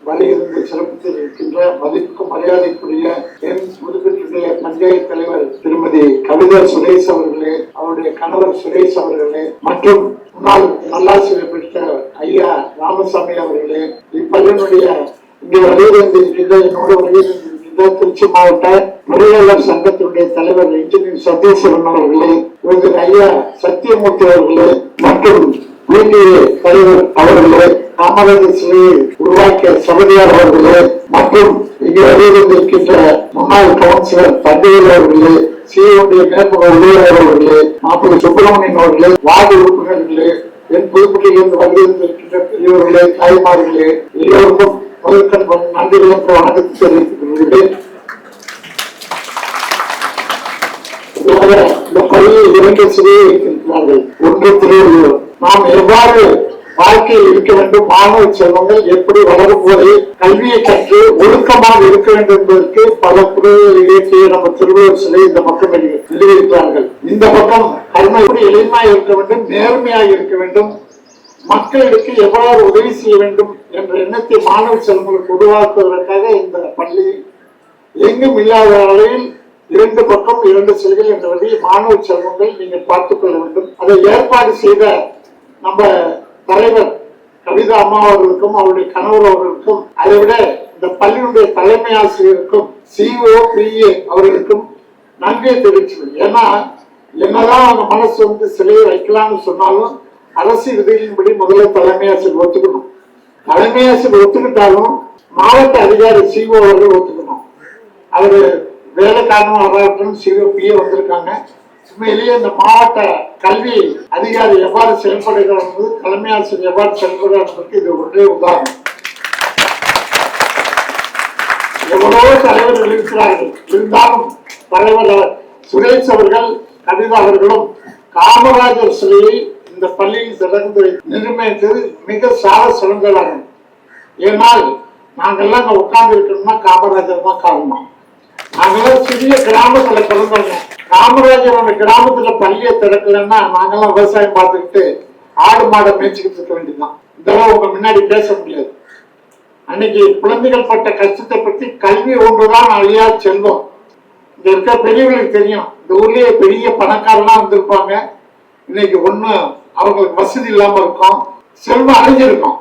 வலியிருந்து சிறப்பித்து இருக்கின்ற மதிப்புக்கும் மரியாதைக்குரிய என் புதுக்கோட்டையுடைய பஞ்சாயத்து தலைவர் திருமதி கவிதா சுரேஷ் அவர்களே, அவருடைய கணவர் சுரேஷ் அவர்களே மற்றும் முன்னாள் நல்லாசிரியர் பெற்ற ஐயா ராமசாமி அவர்களே, இப்பள்ளியினுடைய இங்கே வருகின்ற என்னோட வருகின்ற திருச்சி மாவட்ட பொறியாளர் சங்கத்தினுடைய தலைவர் இன்ஜினியர் சதீஸ்வரன் அவர்களே, இவர்கள் ஐயா சத்தியமூர்த்தி அவர்களே மற்றும் தலைவர் அவர்களே, காமராஜர் சிலையை உருவாக்கிய சபதியார் அவர்களே மற்றும் இங்கே வருகின்ற முன்னாள் கவுன்சிலர் தந்தையர் அவர்களே, சிஐடைய மேற்பக உதவியாளர் அவர்களே, மாப்பிள்ளை சுப்பிரமணியன் அவர்களே, வார்டு உறுப்பினர்களே, என் புதுக்கோட்டையிலிருந்து வருகின்ற பெரியவர்களே, தாய்மார்களே, எல்லோருக்கும் முதற்கண் நன்றிகள் என்ற வணக்கத்தை தெரிவித்துக் இந்த பள்ளியில் 2 சிலையை இருக்கின்றார்கள். ஒன்று திருவள்ளுவர். நாம் எவ்வாறு வாழ்க்கையில் இருக்க வேண்டும், மாணவ செல்வங்கள் எப்படி வளரும் போதே கல்வியை கற்று ஒழுக்கமாக இருக்க வேண்டும் என்பதற்கு பல புரிதல் இயற்றிய நம்ம திருவள்ளுவர் சிலை இந்த பக்கம் எழுதியிருக்கிறார்கள். இந்த பக்கம் கர்ம எளிமையாக இருக்க வேண்டும், நேர்மையாக இருக்க வேண்டும், மக்களுக்கு எவ்வாறு உதவி செய்ய வேண்டும் என்ற எண்ணத்தை மாணவ செல்வங்களுக்கு உருவாக்குவதற்காக இந்த பள்ளி எங்கும் இல்லாத அளவில் 2 பக்கம் 2 சிலைகள் என்ற வழியை மாணவ செல்வங்கள் நீங்கள் பார்த்துக் கொள்ள வேண்டும். அதை ஏற்பாடு செய்த நம்ம தலைவர் கவிதா அம்மா அவர்களுக்கும் அவருடைய கணவர் அவர்களுக்கும், அதை விட இந்த பள்ளியுடைய தலைமை ஆசிரியருக்கும் சிஓ பிஏ அவர்களுக்கும் நன்றியை தெரிவிச்சு. ஏன்னா என்னதான் அவங்க மனசு சிலையை வைக்கலாம்னு சொன்னாலும் அரசு விதிகளின்படி முதல்ல தலைமை ஆசிரியர் ஒத்துக்கணும். தலைமை ஆசிரியர் ஒத்துக்கிட்டாலும் மாவட்ட அதிகாரி சிஓ அவர்கள் ஒத்துக்கணும். அவரு வேலை காரணம் சிஓபிஏ வந்திருக்காங்க. உண்மையிலேயே இந்த மாவட்ட கல்வி அதிகாரி எவ்வாறு செயல்படுகிறார் என்பது, தலைமை ஆசிரியர் எவ்வாறு செயல்படுகிறார் என்பதற்கு இது ஒன்றே உதாரணம். எவ்வளவோ தலைவர்கள் இருக்கிறார்கள். இருந்தாலும் தலைவர் சுரேஷ் அவர்கள், கவிதா அவர்களும் காமராஜர் சிலையை இந்த பள்ளியில் திறந்து நிர்ணயித்தது மிக சால சிறந்ததாகும். ஏனால் நாங்கெல்லாம் அங்க உட்கார்ந்து இருக்கணும்னா காமராஜர் தான் காரணம். நாங்கெல்லாம் சிறிய கிராமத்துல பிறந்தவங்க. காமராஜர் அந்த கிராமத்துல பள்ளியை திறக்கலன்னா நாங்கெல்லாம் விவசாயம் பார்த்துக்கிட்டு ஆடு மாடை மேய்ச்சிக்கிட்டு இருக்க வேண்டியதுதான். இதெல்லாம் உங்க முன்னாடி பேச முடியாது. அன்னைக்கு குழந்தைகள் பட்ட கஷ்டத்தை பத்தி கல்வி ஒன்றுதான் அழியா செல்வம். இங்க இருக்க பெரியவர்களுக்கு தெரியும். இந்த ஊர்லயே பெரிய பணக்காரெல்லாம் வந்திருப்பாங்க. இன்னைக்கு ஒண்ணு அவங்களுக்கு வசதி இல்லாம இருக்கும், செல்வம் அழிஞ்சிருக்கும்.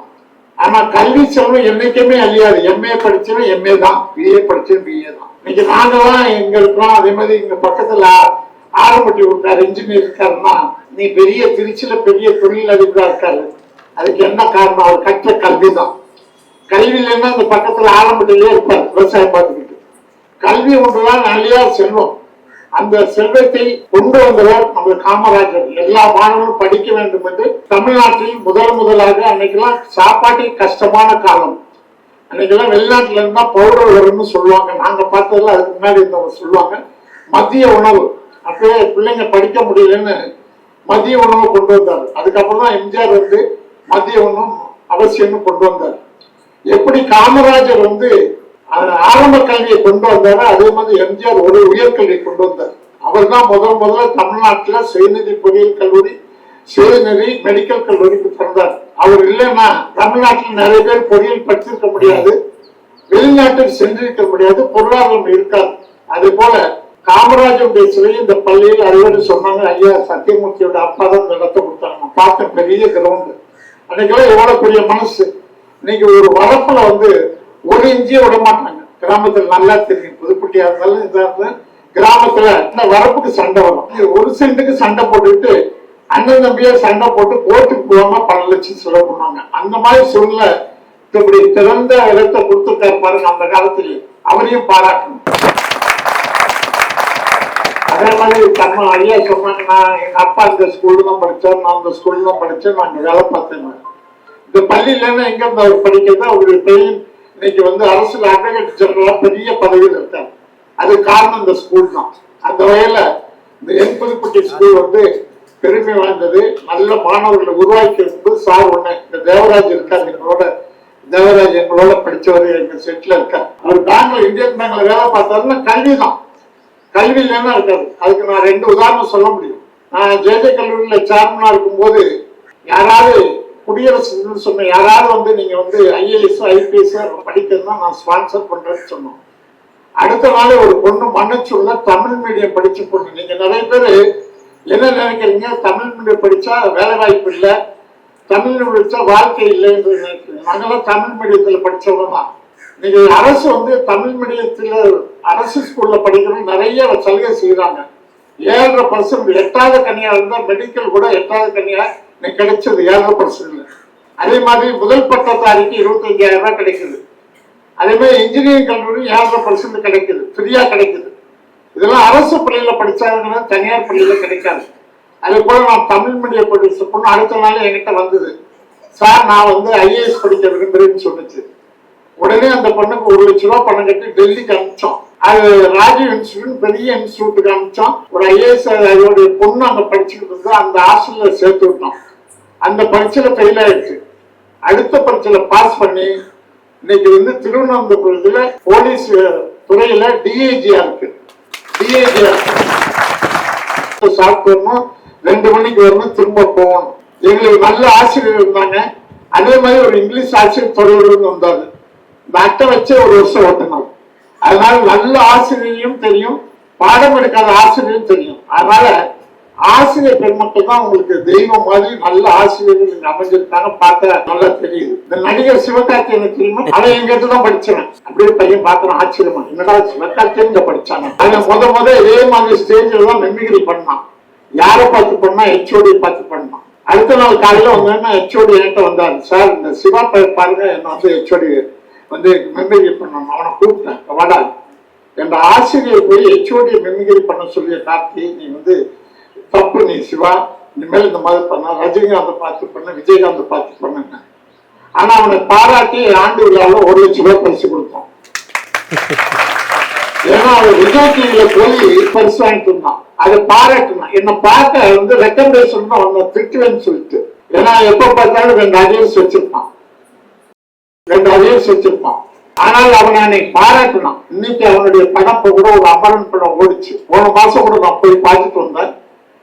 ஆனா கல்வி செல்வம் என்னைக்குமே அழியாது. எம்ஏ படிச்சவன் எம்ஏ தான், பிஏ படிச்சவன் பிஏ தான். இன்னைக்கு நாங்கெல்லாம் எங்க இருக்கிறோம். அதே மாதிரி இங்க பக்கத்துல ஆரம்பட்டி இருக்காரு, இன்ஜினியர் இருக்காருன்னா, நீ பெரிய திருச்சியில பெரிய தொழில் அதிபரா இருக்காரு. அதுக்கு என்ன காரணம்? அவர் கற்ற கல்வி தான். கல்வி இல்லைன்னா இந்த பக்கத்துல ஆரம்பட்டிலே இருப்பார் விவசாயம் பார்த்துக்கிட்டு. கல்வி ஒன்றுதான் அழியா செல்வம். அந்த செல்வத்தை கொண்டு வந்தவர் நம்ம காமராஜர். எல்லா மாணவர்களும் படிக்க வேண்டும் என்று தமிழ்நாட்டில் முதலாக அன்னைக்கெல்லாம் சாப்பாட்டில் கஷ்டமான காலம். அன்னைக்கெல்லாம் வெளிநாட்டுல இருந்தா பவுடர் வரும்னு சொல்லுவாங்க. நாங்க பார்த்ததுல அதுக்கு முன்னாடி இருந்தவங்க சொல்லுவாங்க மதிய உணவு. அப்பவே பிள்ளைங்க படிக்க முடியலன்னு மதிய உணவு கொண்டு வந்தார். அதுக்கப்புறம் தான் எம்ஜிஆர் மதிய உணவு அவசியம்னு கொண்டு வந்தார். எப்படி காமராஜர் ஆரம்ப கல்வியை கொண்டு வந்தாரு, அதே மாதிரி எம்ஜிஆர் ஒரு உயர்கல்வியை கொண்டு வந்தார். அவர் தான் முதல்ல தமிழ்நாட்டுல சுயநிதி பொறியியல் கல்லூரி, சுயநிதி மெடிக்கல் கல்லூரிக்கு பிறந்தார். அவர் இல்லைன்னா தமிழ்நாட்டில் நிறைய பேர் பொறியியல் படிச்சிருக்க முடியாது, வெளிநாட்டுக்கு சென்றிருக்க முடியாது, பொருளாதாரம் இருக்காது. அதே போல காமராஜருடைய சிலை இந்த பள்ளியில் அறிவுரை சொன்னாங்க. ஐயா சத்தியமூர்த்தியோட அப்பா தான் நடத்த கொடுத்தாங்க. பார்த்த பெரிய கிரவுண்டு. அன்னைக்கெல்லாம் எவ்வளவு பெரிய மனசு. இன்னைக்கு ஒரு வரப்புல 1 இன்ச்சே விட மாட்டாங்க. கிராமத்துல நல்லா தெரியும். புதுக்குட்டியா இருந்தாலும் இதா இருந்தாலும் கிராமத்துல இந்த வரப்புக்கு சண்டை வரும். 1 சென்ட்டுக்கு சண்டை போட்டுக்கிட்டு அண்ணன் தம்பியா சண்டை போட்டு கோர்ட்டுக்கு போகாம பல லட்சம் செலவு பண்ணாங்க. அந்த மாதிரி சூழ்நிலை இப்படி திறந்த இடத்தை கொடுத்துருக்காரு பாருங்க. அந்த காலத்திலேயே அவரையும் பாராட்டணும். அதே மாதிரி தன்மை ஐயா சொன்னாங்க, நான் எங்க அப்பா இந்த ஸ்கூல்ல தான் படிச்சார், நான் அந்த ஸ்கூல்ல தான் படிச்சேன், நான் வேலை பார்த்தேன். இந்த பள்ளியில எங்க இருந்து அவர் படிக்கிறது, அவருடைய பெயின் இன்னைக்கு அரசுல அட்வொகேட் ஜெனரலா பெரிய பதவியில் இருக்காரு. அது காரணம் இந்த ஸ்கூல் தான். அந்த வகையில இந்த என் புதுக்குட்டி ஸ்கூல் பெருமை வாய்ந்தது. நல்ல மாணவர்களை உருவாக்கி இருக்கும்போது சார் இந்த தேவராஜ் இருக்காரு எங்களோட. தேவராஜ் எங்களோட படிச்சவர் எங்க செட்ல இருக்காரு. அவர் பேங்க்ல இந்தியன் பேங்க்ல வேலை பார்த்தாருன்னா கல்வி தான். கல்வி இல்லைன்னா இருக்காது. அதுக்கு நான் 2 உதாரணம் சொல்ல முடியும். நான் ஜேஜே கல்லூரியில சேர்மனா இருக்கும்போது யாராவது குடியரசு சொன்ன யாராவது வந்து நீங்க வந்து IAS IPS படிக்கிறதுனா நான் ஸ்பான்சர் பண்றேன்னு சொன்னோம். அடுத்த நாள் ஒரு பொண்ணு மன்னச்சூர்ல தமிழ் மீடியம் படிச்ச பொண்ணு. நீங்க நிறைய பேர் என்ன நினைக்கிறீங்க, தமிழ் மீடியம் படிச்சா வேலை வாய்ப்பு இல்லை, தமிழ் படிச்சா வாழ்க்கை இல்லை என்று நினைக்கிறீங்க. நாங்களாம் தமிழ் மீடியத்துல படிச்சவங்க தான். நீங்க அரசு வந்து தமிழ் மீடியத்துல அரசு ஸ்கூல்ல படிக்கணும் நிறைய சலுகை செய்யறாங்க. 7.5% 8வது கன்னியா இருந்தா மெடிக்கல் கூட 8வது கன்னியா கிடைச்சது 7.5%. அதே மாதிரி முதல் பட்டதாரிக்கு 25,000 ரூபாய் கிடைக்குது. அதே மாதிரி இன்ஜினியரிங் கல்லூரி 7.5% கிடைக்குது, ஃப்ரீயா கிடைக்குது. இதெல்லாம் அரசு பள்ளியில படிச்சாங்கன்னா தனியார் பள்ளியில கிடைக்காது. அதே போல நான் தமிழ் மீடியம் படிச்ச பொண்ணு அடுத்த நாள் என்கிட்ட வந்தது, சார் நான் வந்து IAS படிக்க விரும்புறேன்னு சொன்னிச்சு. உடனே அந்த பொண்ணுக்கு 1 லட்சம் ரூபாய் பணம் கட்டி டெல்லிக்கு அனுப்பிச்சோம். அது ராஜீவ் இன்ஸ்டிடியூட் பெரிய இன்ஸ்டிடியூட்டுக்கு அனுப்பிச்சோம். ஒரு IAS அதோடைய பொண்ணு அங்க படிச்சுக்கிட்டு இருந்து அந்த ஹாஸ்டல்ல சேர்த்து விட்டோம். அந்த பரீட்சையில ஃபெயில் ஆயிடுச்சு. அடுத்த பரீட்சையில பாஸ் பண்ணி இன்னைக்கு வந்து திருவனந்தபுரத்துல போலீஸ் துறையில DIG-ஆ இருக்கு. சாப்பிடணும், 2 மணிக்கு வரணும், திரும்ப போகணும். எங்களுக்கு நல்ல ஆசிரியர் இருந்தாங்க. அதே மாதிரி ஒரு இங்கிலீஷ் ஆசிரியர் தொடர்பு வந்தாரு. இந்த அட்டை வச்சு 1 வருஷம் ஓட்டணும். அதனால நல்ல ஆசிரியரையும் தெரியும், பாடம் எடுக்காத ஆசிரியரும் தெரியும். அதனால ஆசிரியர் பெருமக்கள் தான் உங்களுக்கு தெய்வம் மாதிரி நல்ல ஆசிரியர்கள் இங்க அமைஞ்சிருக்காங்க. பார்க்க நல்லா தெரியுது. இந்த நடிகர் சிவகார்த்திகேயன் தெரியுமா, அதை எங்கிட்ட தான் படிச்சேன். அப்படியே பையன் பார்க்கணும் ஆச்சரியமா, என்னடா சிவகார்த்திகேயன் இங்க படிச்சாங்க. அதை முத இதே மாதிரி ஸ்டேஜ்ல தான் மெமிகிரி பண்ணான். யாரை பார்த்து பண்ணா, HOD பார்த்து பண்ணான். அடுத்த நாள் காலையில வந்தோன்னா HOD என்கிட்ட வந்தாரு, சார் இந்த சிவா பாருங்க என்ன வந்து HOD வந்து மெமிகிரி பண்ணணும். அவனை கூப்பிட்டேன், வாடா என்ற ஆசிரியர் போய் HOD மெமிகிரி பண்ண சொல்லிய கார்த்தி, நீ வந்து தப்பு, நீ சிவா இனிமேல் இந்த மாதிரி பண்ண, ரஜினிகாந்த் பார்த்து பண்ண, விஜயகாந்த் பார்த்து பண்ண. ஆனா அவனை பாராட்டி ஆண்டு விழாவில் 1 லட்சம் ரூபாய் பரிசு கொடுத்தோம். ஏன்னா அவர் விஜய் டிவியில போய் பரிசு வாங்கிட்டு இருந்தான். அதை பாராட்டினான். என்னை பார்க்க வந்து ரெக்கமெண்டேஷன் தான் அவனை திட்டுவேன்னு சொல்லிட்டு. ஏன்னா எப்ப பார்த்தாலும் 2 அரியர்ஸ் வச்சிருப்பான். ஆனால் அவனை அன்னைக்கு பாராட்டினான். இன்னைக்கு அவனுடைய படம் கூட ஒரு அமரன் படம் ஓடிச்சு. போன மாசம் கூட நான் போய் பார்த்துட்டு வந்தேன்.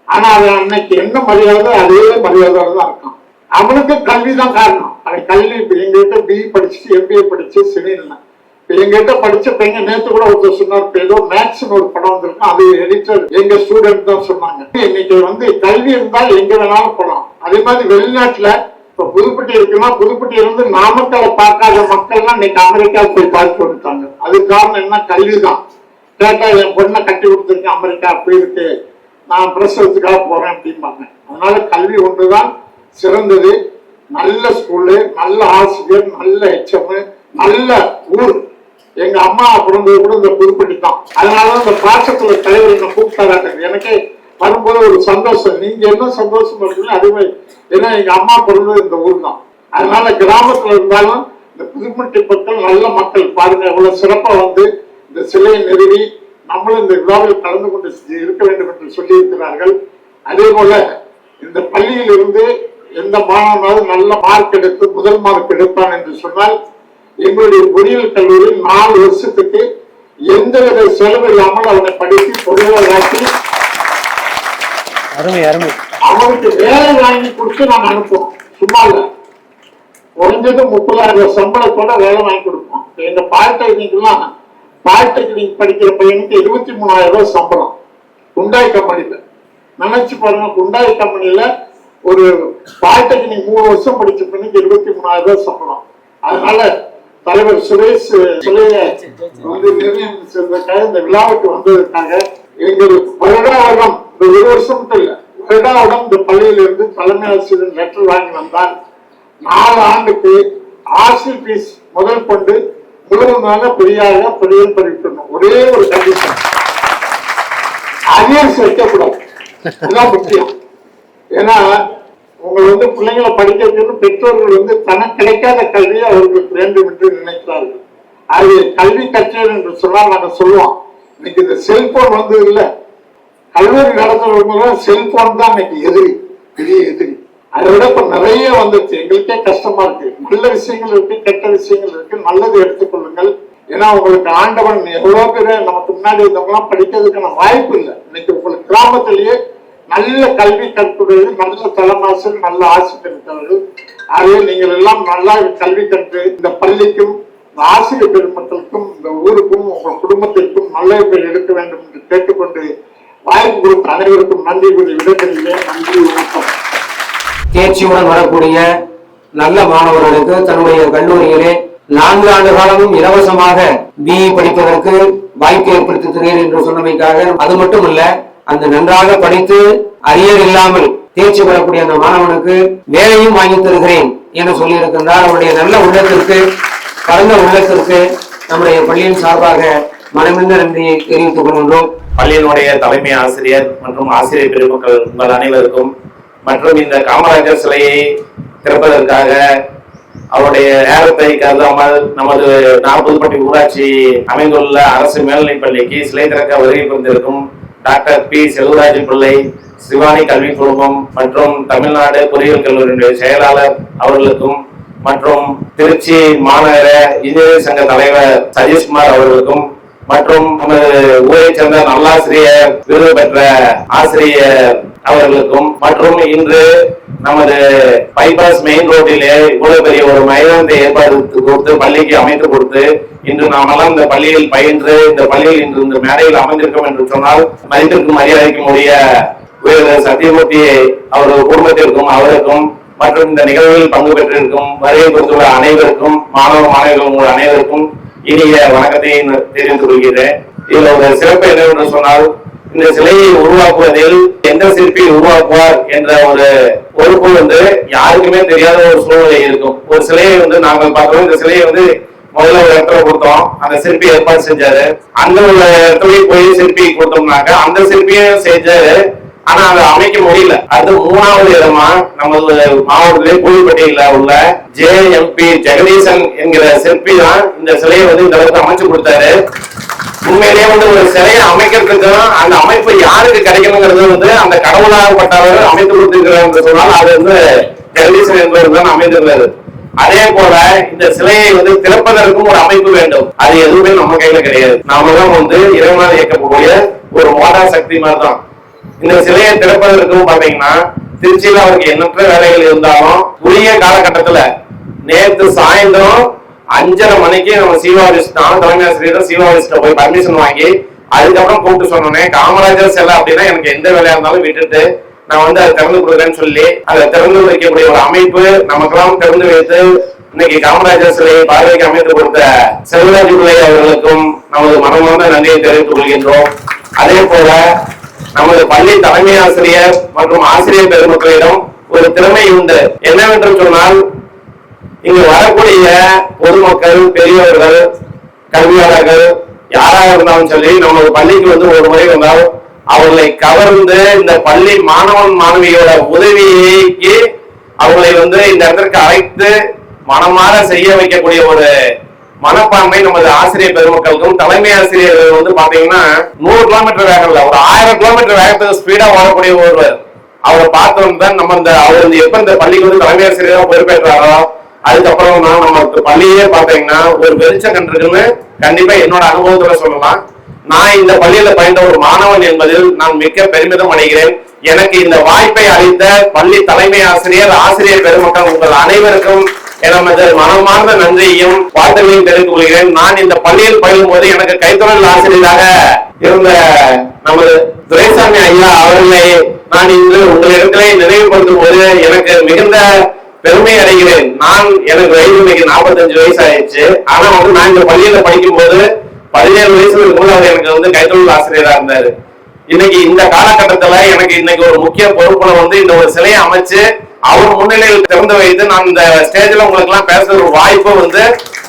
ஆனா அவன் அன்னைக்கு என்ன மரியாதை அதே மரியாதையோட தான் இருக்கான். அவனுக்கு கல்வி தான் காரணம். அவன் கல்வி இப்ப எங்கிட்ட BE படிச்சுட்டு MBA படிச்சு சினிமா இப்ப எங்கிட்ட படிச்ச பையன் நேற்று கூட ஒருத்தர் சொன்னார், ஏதோ மேக்ஸ்னு ஒரு படம் வந்திருக்கும், அது எடிட்டர் எங்க ஸ்டூடெண்ட் தான் சொன்னாங்க. இன்னைக்கு வந்து கல்வி இருந்தால் எங்க வேணாலும் போகலாம். அதே மாதிரி வெளிநாட்டுல இப்ப புதுப்பட்டி இருக்குன்னா புதுப்பட்டியில இருந்து நாமக்கலை பார்க்காத மக்கள்லாம் இன்னைக்கு அமெரிக்காவுக்கு போய் பார்த்து வந்துட்டாங்க. அதுக்கு காரணம் என்ன, கல்விதான். கேட்டா என் பொண்ணை கட்டி கொடுத்துருக்கேன் அமெரிக்கா போயிருக்கு, நான் பிரசவத்துக்காக போறேன் அப்படிம்பாங்க. அதனால கல்வி ஒன்றுதான் சிறந்தது. நல்ல ஸ்கூலு, நல்ல ஆசிரியர், நல்ல HM, நல்ல ஊர். எங்க அம்மா பிறந்தது கூட இந்த புதுப்பட்டி தான். அதனாலதான் இந்த பாசத்துல தலைவர் என்ன கூப்பிட்டாங்க. எனக்கே வரும்போது ஒரு சந்தோஷம். நீங்க என்ன சந்தோஷம் இருக்குன்னு அதுவே. ஏன்னா எங்க அம்மா பிறந்தது இந்த ஊர் தான். அதனால கிராமத்துல இருந்தாலும் இந்த புதுப்பட்டி மக்கள் நல்ல மக்கள். பாருங்க எவ்வளவு சிறப்பா வந்து இந்த சிலையை நிறுவி நம்மளும் இந்த விழாவில் கலந்து கொண்டு இருக்க வேண்டும் என்று சொல்லி இருக்கிறார்கள். அதே போல இந்த பள்ளியில் இருந்து எந்த மாணவனாலும் நல்ல மார்க் எடுத்து முதல் மார்க் எடுப்பான் என்று சொன்னால் எங்களுடைய பொறியியல் கல்லூரியில் 4 வருஷத்துக்கு எந்தவித செலவு இல்லாமல் அவனை படித்து பொறியாளராக்கி அவனுக்கு வேலை வாங்கி கொடுத்து நாங்கள் அனுப்புவோம். சும்மா இல்ல, குறைஞ்சது 30,000 சம்பளத்தோட வேலை வாங்கி கொடுப்போம். எங்க பாலிடெக்னிக்லாம் பாலிடெக்னிக் படிக்கிற பையனுக்கு 23,000 ரூபாய் சம்பளம் குண்டாய் கம்பெனில. நினைச்சு பாருங்க, குண்டாய் கம்பெனில ஒரு பாலிடெக்னிக் 3 வருஷம் படிச்ச பையனுக்கு 23,000 ரூபாய் சம்பளம். அதனால தலைவர் சுரேஷ் வந்து நிர்ணயம் செய்வதற்காக இந்த விழாவுக்கு வந்ததற்காக எங்களுக்கு வருடம் இந்த 1 வருஷம் இல்ல, வருடம் இந்த பள்ளியிலிருந்து தலைமை ஆசிரியர் லெட்டர் வாங்கி வந்தால் 4 ஆண்டுக்கு ஹாஸ்டல் ஃபீஸ் முதல் கொண்டு முழுவதுமாக பொறியியல் படிக்கணும். ஒரே ஒரு கண்டிஷன், அரியர்ஸ் வைக்கக்கூடாது. இதுதான் முக்கியம். ஏன்னா உங்களை வந்து பிள்ளைங்களை படிக்க வைக்கணும். பெற்றோர்கள் வந்து தனக்கு கிடைக்காத கல்வியை அவர்களுக்கு வேண்டும் என்று நினைக்கிறார்கள். அது கல்வி கற்றல் என்று சொன்னால் நாங்கள் சொல்லுவோம். இன்னைக்கு இந்த செல்போன் வந்து இல்லை, கல்லூரி நடத்துறவங்களும் செல்போன் தான் இன்னைக்கு எதிரி, பெரிய எதிரி. அதை விட இப்ப நிறைய வந்துச்சு. எங்களுக்கே கஷ்டமா இருக்கு. நல்ல விஷயங்கள் இருக்கு, கெட்ட விஷயங்கள் இருக்கு. நல்லது எடுத்துக்கொள்ளுங்கள். ஏன்னா உங்களுக்கு ஆண்டவன் எவ்வளவு பேர் நமக்கு முன்னாடி இருந்தவங்களாம் படிக்கிறதுக்கான வாய்ப்பு இல்லை. இன்னைக்கு உங்களுக்கு கிராமத்திலேயே நல்ல கல்வி கற்கிறது, நல்ல தலைமாசல், நல்ல ஆசிரியர்கள். ஆகவே நீங்கள் எல்லாம் நல்லா கல்வி கற்று இந்த பள்ளிக்கும் ஆசிரியர் பெருமக்களுக்கும் இந்த ஊருக்கும் உங்கள் குடும்பத்திற்கும் நல்ல பேர் எடுக்க வேண்டும் என்று கேட்டுக்கொண்டு வாய்ப்பு கொடுத்த அனைவருக்கும் நன்றி கூறி விடைபெறுகிறேன். நன்றி, வணக்கம். தேர்ச்சியுடன் வரக்கூடிய நல்ல மாணவர்களுக்கு தன்னுடைய கல்லூரியிலே 4 ஆண்டு காலமும் இலவசமாக பிஇ படிப்பதற்கு வாய்ப்பு ஏற்படுத்தி தருகிறேன் என்று சொன்னமைக்காக அது மட்டுமல்ல, அந்த நன்றாக படித்து அரியர் இல்லாமல் தேர்ச்சி பெறக்கூடிய அந்த மாணவனுக்கு வேலையும் வாங்கி தருகிறேன் என சொல்லியிருக்கின்றார். அவருடைய நல்ல உள்ளத்திற்கு, பரந்த உள்ளத்திற்கு நம்முடைய பள்ளியின் சார்பாக மனமிருந்த நன்றியை தெரிவித்துக் கொள்கின்றோம். பள்ளியினுடைய தலைமை ஆசிரியர் மற்றும் ஆசிரியர் பெருமக்கள் உங்கள் அனைவருக்கும் மற்றும் இந்த காமராஜர் சிலையை திறப்பதற்காக அவருடைய நேரத்தை கருதாமல் நமது புதுப்பட்டி ஊராட்சி அமைந்துள்ள அரசு மேல்நிலைப் பள்ளிக்கு சிலை திறக்க வருகை புரிந்திருக்கும் டாக்டர் பி செல்வராஜ் பிள்ளை, சிவானி கல்வி குழுமம் மற்றும் தமிழ்நாடு பொறியியல் கல்லூரியினுடைய செயலாளர் அவர்களுக்கும் மற்றும் திருச்சி மாநகர இன்ஜினியரிங் சங்க தலைவர் சதீஷ்குமார் அவர்களுக்கும் மற்றும் நமது ஊரை சேர்ந்த நல்லாசிரியர் விருது பெற்ற ஆசிரியர் அவர்களுக்கும் மற்றும் இன்று நமது பைபாஸ் மெயின் ரோட்டிலே இவ்வளவு பெரிய ஒரு மைதானத்தை ஏற்பாடு கொடுத்து பள்ளிக்கு அமைத்து கொடுத்து இன்று நாமெல்லாம் இந்த பள்ளியில் பயின்று இந்த பள்ளியில் இன்று இந்த மேடையில் அமைந்திருக்கோம் என்று சொன்னால் மதிப்பிற்கும் மரியாதைக்கும் உரிய சத்தியமூர்த்தி அவரது குடும்பத்திற்கும் அவருக்கும் மற்றும் இந்த நிகழ்வில் பங்கு பெற்றிருக்கும் வருகை கொடுத்துள்ள அனைவருக்கும் மாணவ மாணவிகள் அனைவருக்கும் இனிய வணக்கத்தை தெரிவித்துக் கொள்கிறேன். இதுல ஒரு சிறப்பு என்னவென்று சொன்னால், இந்த சிலையை உருவாக்குவதில் எந்த சிற்பி உருவாக்குவார் என்ற ஒரு பொறுப்பு யாருக்குமே தெரியாத ஒரு சூழ்நிலை இருக்கும். ஒரு சிலையை நாங்கள் பார்த்தோம், இந்த சிலையை முதல்ல ஒரு இடத்துல கொடுத்தோம், அந்த சிற்பி ஏற்பாடு செஞ்சாரு. அந்த ஒரு இடத்துல போய் சிற்பி கொடுத்தோம்னாக்க அந்த சிற்பியும் செஞ்சாரு, ஆனா அதை அமைக்க முடியல. அது 3வது இடமா நமது மாவட்டத்திலே புதுப்பட்டியில உள்ள JMP ஜெகதீசன் என்கிற சிற்பி தான் இந்த சிலையை இந்த அளவுக்கு அமைச்சு கொடுத்தாரு. உண்மையிலேயே ஒரு சிலையை அமைக்கிறதுக்கு அந்த அமைப்பு யாருக்கு கிடைக்கணுங்கிறது அந்த கடவுளாகப்பட்டவர் அமைத்து கொடுத்திருக்கிறார் என்று சொன்னால் அது ஜெகதீசன் என்பவர் தான் அமைந்திருந்தாரு. அதே போல இந்த சிலையை திறப்பதற்கும் ஒரு அமைப்பு வேண்டும். அது எதுவுமே நம்ம கையில கிடையாது. நாம தான் இறைவனால் இயக்கக்கூடிய ஒரு மோட்டார் சக்தி மாதிரி தான். இந்த சிலையை திறப்பதற்கும் பாத்தீங்கன்னா திருச்சியில அவருக்கு எண்ணற்ற வேலைகள் இருந்தாலும் உரிய காலகட்டத்துல நேற்று சாயந்தரம் 5:30 மணிக்கு நம்ம சீவாவிஸ்டான் தலைமை ஆசிரியர் சீவாவிஸ்ட போய் பர்மிஷன் வாங்கி அதுக்கப்புறம் கூப்பிட்டு சொன்னோன்னே காமராஜர் சிலை அப்படின்னா எனக்கு எந்த வேலையா இருந்தாலும் விட்டுட்டு நான் அதை திறந்து கொடுக்குறேன்னு சொல்லி அதை திறந்து வைக்கக்கூடிய ஒரு அமைப்பு நமக்கெல்லாம் திறந்து வைத்து இன்னைக்கு காமராஜர் சிலையை பார்வைக்கு அமைத்து கொடுத்த செல்வராஜ் பிள்ளை அவர்களுக்கும் நமது மனமார்ந்த நன்றியை தெரிவித்துக் கொள்கின்றோம். அதே போல நமது பள்ளி தலைமை ஆசிரியர் மற்றும் ஆசிரியர் பெருமக்களிடம் ஒரு திறமை உண்டு. என்னவென்று சொன்னால், இங்கு வரக்கூடிய பொதுமக்கள், பெரியவர்கள், கல்வியாளர்கள் யாராக இருந்தாலும் சொல்லி நமது பள்ளிக்கு ஒரு முறை வந்தால் அவர்களை கவர்ந்து இந்த பள்ளி மாணவன் மாணவியோட உதவிக்கு அவர்களை இந்த இடத்திற்கு அழைத்து மனமாற செய்ய வைக்கக்கூடிய ஒரு மனப்பான்மை நமது ஆசிரியர் பெருமக்களுக்கும் தலைமை ஆசிரியர்கள் பாத்தீங்கன்னா 100 கிலோமீட்டர் வேகம் இல்ல, ஒரு 1000 கிலோமீட்டர் வேகத்துக்கு ஸ்பீடா ஓடக்கூடிய ஒருவர். அவரை பார்த்தோம் தான் நம்ம அவர் எப்ப இந்த பள்ளிக்கு தலைமை ஆசிரியராக பொறுப்பேற்றாரோ அதுக்கப்புறம் நமக்கு பள்ளியே பாத்தீங்கன்னா ஒரு வெளிச்சம் கண்டிருக்குன்னு கண்டிப்பா என்னோட அனுபவத்துல சொல்லலாம். நான் இந்த பள்ளியில பயின்ற ஒரு மாணவன் என்பதில் நான் மிக்க பெருமிதம் அடைகிறேன். எனக்கு இந்த வாய்ப்பை அளித்த பள்ளி தலைமை ஆசிரியர், ஆசிரியர் பெருமக்கள் உங்கள் அனைவருக்கும் எனது மனமார்ந்த நன்றியையும் வாழ்த்துக்களையும் தெரிவித்துக் கொள்கிறேன். நான் இந்த பள்ளியில் பயிலும் போது எனக்கு கைத்தொழில் ஆசிரியராக இருந்த நமது துரைசாமி ஐயா அவர்களை நான் இன்று உங்களிடத்திலே நினைவுபடுத்தும் போது எனக்கு மிகுந்த பெருமை அடைகிறேன். எனக்கு வயது இன்னைக்கு 45 வயசு ஆயிடுச்சு. ஆனா நான் இந்த பள்ளியில படிக்கும் போது 17 வயசுல இருக்கும்போது அவர் எனக்கு கைத்தொழில் ஆசிரியரா இருந்தாரு. இன்னைக்கு இந்த காலகட்டத்துல எனக்கு இன்னைக்கு ஒரு முக்கிய பொறுப்புல இந்த ஒரு சிலையை அமைச்சு அவர் முன்னிலையில் திறந்து வைத்து நான் இந்த ஸ்டேஜ்ல உங்களுக்கு எல்லாம் பேசுற ஒரு வாய்ப்பு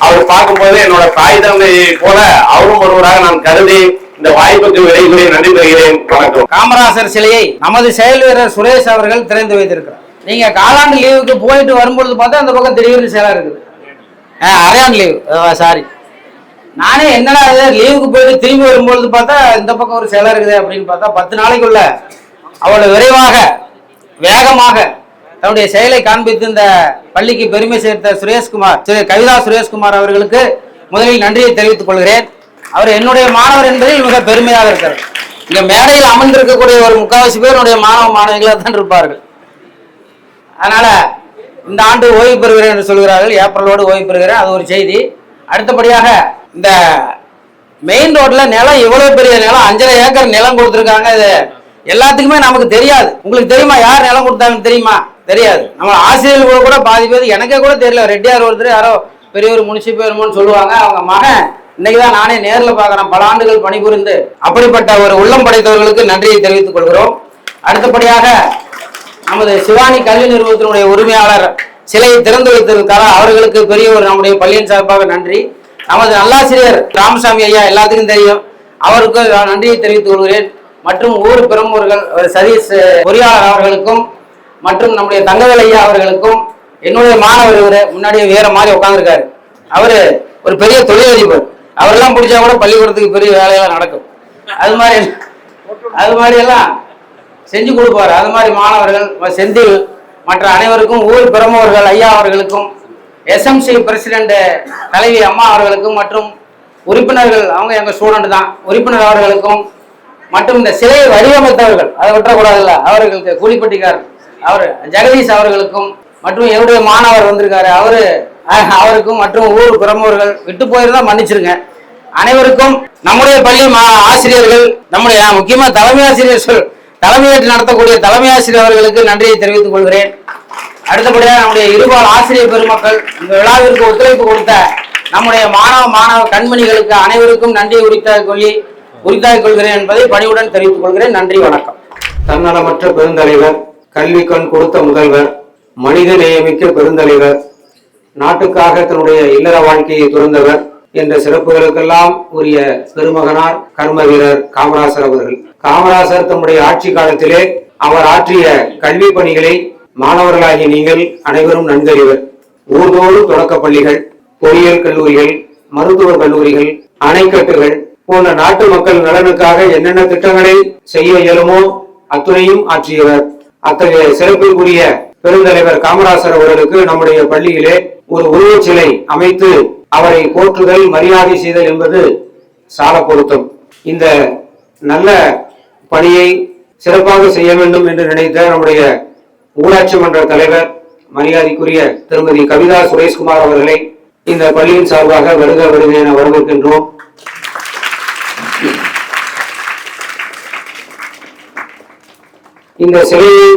அவர் பார்க்கும்போது என்னோட தாய் தந்தையை போல அவரும் ஒருவராக நான் கருதி இந்த வாய்ப்புக்கு விடைகளை நன்றி பெறுகிறேன். வணக்கம். காமராஜர் சிலையை நமது செயல் வீரர் சுரேஷ் அவர்கள் திறந்து வைத்திருக்கிறார். நீங்க காலாண்டு லீவுக்கு போயிட்டு வரும்பொழுது பார்த்தா அந்த பக்கம் திடீர்னு சிலை இருக்குது. அரையாண்டு லீவ், சாரி, நானே என்னடா லீவுக்கு போயிட்டு திரும்பி வரும்பொழுது பார்த்தா இந்த பக்கம் ஒரு சிலை இருக்குது அப்படின்னு பார்த்தா 10 நாளைக்குள்ள அவ்வளவு விரைவாக வேகமாக தன்னுடைய செயலை காண்பித்து இந்த பள்ளிக்கு பெருமை சேர்த்த கவிதா சுரேஷ்குமார் அவர்களுக்கு முதலில் நன்றியை தெரிவித்துக் கொள்கிறேன். அவர் என்னுடைய மாணவர் என்பதில் மிக பெருமையாக இருக்கிறார். இங்க மேடையில் அமர்ந்திருக்கக்கூடிய ஒரு 3/4 பேர் என்னுடைய மாணவ மாணவிகளாக தான் இருப்பார்கள். அதனால இந்த ஆண்டு ஓய்வு பெறுகிறேன் என்று சொல்கிறார்கள். ஏப்ரலோடு ஓய்வு பெறுகிறேன், அது ஒரு செய்தி. அடுத்தபடியாக இந்த மெயின் ரோட்ல நிலம் இவ்வளவு பெரிய நிலம் 5.5 ஏக்கர் நிலம் கொடுத்துருக்காங்க. இது எல்லாத்துக்குமே நமக்கு தெரியாது. உங்களுக்கு தெரியுமா யார் நிலம் கொடுத்தாங்கன்னு தெரியுமா? தெரியாது. நம்ம ஆசிரியர்கள் கூட பாதி பேர் எனக்கே கூட தெரியல. ரெட்டியார் ஒருத்தர் யாரோ பெரியவர் முனிசிபல் சொல்லுவாங்க. அவங்க மகன் இன்னைக்குதான் நானே நேரில் பார்க்குறேன், பல ஆண்டுகள் பணிபுரிந்து. அப்படிப்பட்ட ஒரு உள்ளம் படைத்தவர்களுக்கு நன்றியை தெரிவித்துக் கொள்கிறோம். அடுத்தபடியாக நமது சிவானி கல்வி நிறுவனத்தினுடைய உரிமையாளர் சிலையை திறந்து வைத்திருக்காங்க. அவர்களுக்கு பெரிய ஒரு நம்முடைய பள்ளியின் சார்பாக நன்றி. நமது நல்லாசிரியர் ராமசாமி ஐயா எல்லாத்துக்கும் தெரியும், அவருக்கு நன்றியை தெரிவித்துக் கொள்கிறேன். மற்றும் ஊர் பிரமுகர்கள் சதீஷ் பொறியாளர் அவர்களுக்கும் மற்றும் நம்முடைய தங்கவேல் ஐயா அவர்களுக்கும், என்னுடைய மாணவர் இவரு முன்னாடியே வேற மாதிரி உட்காந்துருக்காரு, அவரு ஒரு பெரிய தொழிலதிபர். அவரெல்லாம் பிடிச்சா கூட பள்ளிக்கூடத்துக்கு பெரிய வேலையெல்லாம் நடக்கும். அது மாதிரி எல்லாம் செஞ்சு கொடுப்பாரு. அது மாதிரி மாணவர்கள் செந்தில் மற்ற அனைவருக்கும், ஊர் பிரமுகர்கள் ஐயா அவர்களுக்கும், எஸ்எம்சி பிரசிடென்ட் தலைவி அம்மா அவர்களுக்கும் மற்றும் உறுப்பினர்கள், அவங்க எங்க ஸ்டூடெண்ட் தான், உறுப்பினர் அவர்களுக்கும் மற்றும் இந்த சிலையை வடிவமைத்தவர்கள், அதை விட்டுறக்கூடாதுல்ல, அவர்களுக்கு கூலிப்பட்டிக்காரர் அவர் ஜெகதீஷ் அவர்களுக்கும் மற்றும் என்னுடைய மாணவர் வந்திருக்காரு அவருக்கும் மற்றும் ஊர் பிரமுகர்கள் விட்டு போயிருந்தா மன்னிச்சிருங்க. அனைவருக்கும் நம்முடைய பள்ளி ஆசிரியர்கள், நம்முடைய முக்கியமா தலைமையேற்று நடத்தக்கூடிய தலைமை ஆசிரியர் அவர்களுக்கு நன்றியை தெரிவித்துக் கொள்கிறேன். அடுத்தபடியாக நம்முடைய இருபால் ஆசிரியர் பெருமக்கள், இந்த விழாவிற்கு ஒத்துழைப்பு கொடுத்த நம்முடைய மாணவ கண்மணிகளுக்கு அனைவருக்கும் நன்றியை உரித்தாக்கிக் கொள்கிறேன் என்பதை பணிவுடன் தெரிவித்துக் கொள்கிறேன். நன்றி, வணக்கம். தன்னலமற்ற பெருந்தலைவர், கல்வி கண் கொடுத்த முதல்வர், மனித நேயமிக்க பெருந்தலைவர், நாட்டுக்காக தன்னுடைய இல்லற வாழ்க்கையை துறந்தவர் என்ற சிறப்புகளுக்கெல்லாம் உரிய பெருமகனார் கர்ம வீரர் காமராசர் அவர்கள். காமராசர் தம்முடைய ஆட்சி காலத்திலே அவர் ஆற்றிய கல்வி பணிகளை மாணவர்களாகிய நீங்கள் அனைவரும் நன்கறிவர். ஊர்தோறும் தொடக்க பள்ளிகள், பொறியியல் கல்லூரிகள், மருத்துவக் கல்லூரிகள், அணைக்கட்டுகள் போன்ற நாட்டு மக்கள் நலனுக்காக என்னென்ன திட்டங்களை செய்ய இயலுமோ அத்துணையும் ஆற்றியவர். அத்தகைய சிறப்பிற்குரிய பெருந்தலைவர் காமராசர் அவர்களுக்கு நம்முடைய பள்ளியிலே ஒரு உருவச் சிலை அமைத்து அவரை போற்றுதல், மரியாதை செய்தல் என்பது சால பொருத்தம். இந்த நல்ல பணியை சிறப்பாக செய்ய வேண்டும் என்று நினைத்த நம்முடைய ஊராட்சி மன்ற தலைவர் மரியாதைக்குரிய திருமதி கவிதா சுரேஷ்குமார் அவர்களை இந்த பள்ளியின் சார்பாக வருக என வரவேற்கின்றோம். இந்த சிலையை